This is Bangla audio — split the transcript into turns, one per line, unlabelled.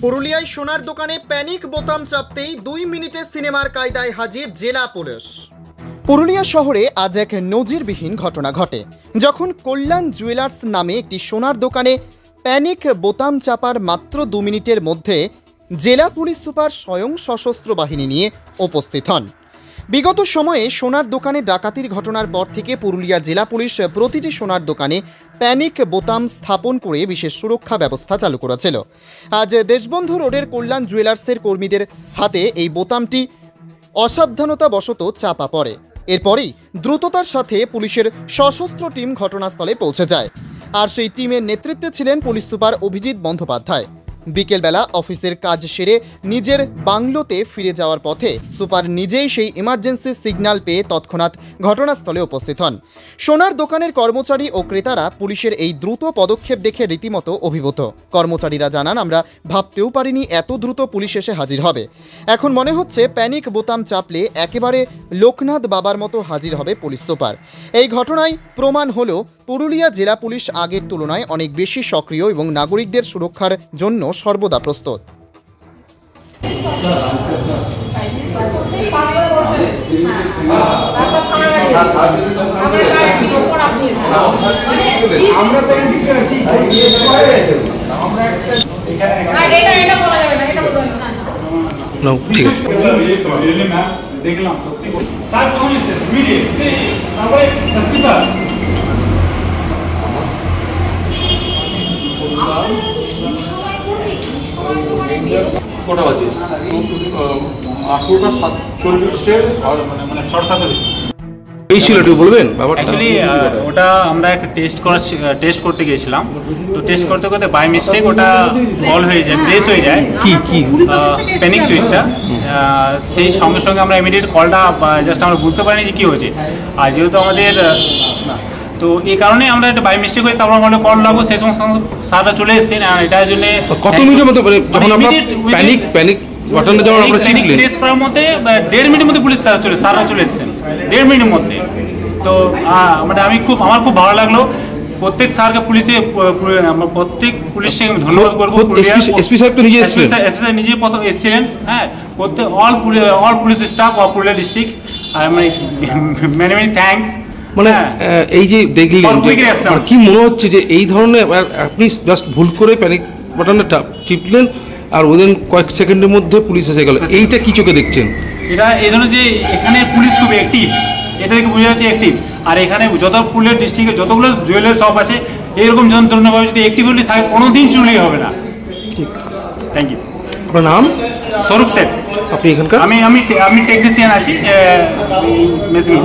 পুরুলিয়ায় সোনার দোকানে প্যানিক বোতাম চাপতেই 2 মিনিটে সিনেমার কায়দায় হাজির জেলা পুলিশ। পুরুলিয়া শহরে আজ এক নজিরবিহীন ঘটনা ঘটে, যখন কল্যাণ জুয়েলার্স নামে একটি সোনার দোকানে প্যানিক বোতাম চাপার মাত্র 2 মিনিটের মধ্যে জেলা পুলিশ সুপার স্বয়ং সশস্ত্র বাহিনী নিয়ে উপস্থিত হন। বিগত সময়ে সোনার দোকানে ডাকাতির ঘটনার পর থেকে পুরুলিয়া জেলা পুলিশ প্রতিটি সোনার দোকানে প্যানিক বোতাম স্থাপন করে বিশেষ সুরক্ষা ব্যবস্থা চালু করেছিল। আজ দেশবন্ধু রোডের কল্যাণ জুয়েলার্সের কর্মীদের হাতে এই বোতামটি অসাবধানতাবশত চাপা পড়ে। এরপরেই দ্রুততার সাথে পুলিশের সশস্ত্র টিম ঘটনাস্থলে পৌঁছে যায়, আর সেই টিমের নেতৃত্বে ছিলেন পুলিশ সুপার অভিজিৎ বন্দ্যোপাধ্যায়। বিকেলবেলা অফিসের কাজ সেরে নিজের বাংলোতে ফিরে যাওয়ার পথে সুপার নিজেই সেই ইমার্জেন্সি সিগন্যাল পেয়ে তৎক্ষণাৎ ঘটনাস্থলে উপস্থিত হন। সোনার দোকানের কর্মচারী ও ক্রেতারা পুলিশের এই দ্রুত পদক্ষেপ দেখে রীতিমতো অভিভূত। কর্মচারীরা জানান, আমরা ভাবতেও পারিনি এত দ্রুত পুলিশ এসে হাজির হবে। এখন মনে হচ্ছে প্যানিক বোতাম চাপলে একেবারে লোকনাথ বাবার মতো হাজির হবে পুলিশ সুপার। এই ঘটনায় প্রমাণ হলো পুরুলিয়া জেলা পুলিশ আগের তুলনায় অনেক বেশি সক্রিয় এবং নাগরিকদের সুরক্ষার জন্য সর্বদা প্রস্তুত।
কটা বাজে? 8টা 47 মানে 7:30
এই ছিল, একটু বলবেন?
অ্যাকচুয়ালি ওটা আমরা একটা টেস্ট করতে গিয়েছিলাম, তো টেস্ট করতে করতে বাই মিস্টেক ওটা অল হয়ে যায়, ব্রেস হয়ে যায়।
কি
প্যানিক সুইচটা, সেই সঙ্গে সঙ্গে আমরা ইমিডিয়েট কলটা জাস্ট আমরা বুঝতে পারিনি যে কী হয়েছে। আর যেহেতু আমাদের তো এই কারণে আমরা একটা বাই মিস্টেক হয়ে তারপর আমরা কল লাগবো, সেই সময় স্যাররা চলে এসেছেন। আর এটার জন্য
কত মিনিটের মধ্যে প্যানিক বাটনটা যখন আমরা টিপলেন
টেস্ট করার মধ্যে 1.5 মিনিটের মধ্যে পুলিশ স্যাররা চলে এসেছেন, 1.5 মিনিটের মধ্যে। তো মানে আমার খুব ভালো লাগলো। প্রত্যেক স্যারকে প্রত্যেক পুলিশকে আমি ধন্যবাদ করবো।
এসপি সাহেব তো নিজে এসেছিলেন,
নিজে প্রথম এসেছিলেন। হ্যাঁ, প্রত্যেক all police staff of Purulia district, many many thanks.
মানে এই যে দেখলেন, কি মনে হচ্ছে যে এই ধরনের আপনি জাস্ট ভুল করে প্যানিক বাটনটা টিপলেন আর ওদের কয়েক সেকেন্ডের মধ্যে পুলিশ এসে গেল, এইটা কি চোখে দেখছেন?
এটা এই ধরনের যে এখানে পুলিশ খুব অ্যাক্টিভ, এটা থেকে বোঝা যাচ্ছে অ্যাক্টিভ। আর এখানে যত পুরুলিয়া ডিস্ট্রিক্টে যতগুলো জুয়েলারি শপ আছে, এরকম যন্ত্রণাভাবে যদি অ্যাক্টিভলি থাকে কোনোদিন চুরি হবে না। ঠিক, থ্যাংক ইউ।
আপনার নাম?
স্বরূপ সেট।
আপনি এখানকার?
আমি টেকনিশিয়ান আছি মেশিন।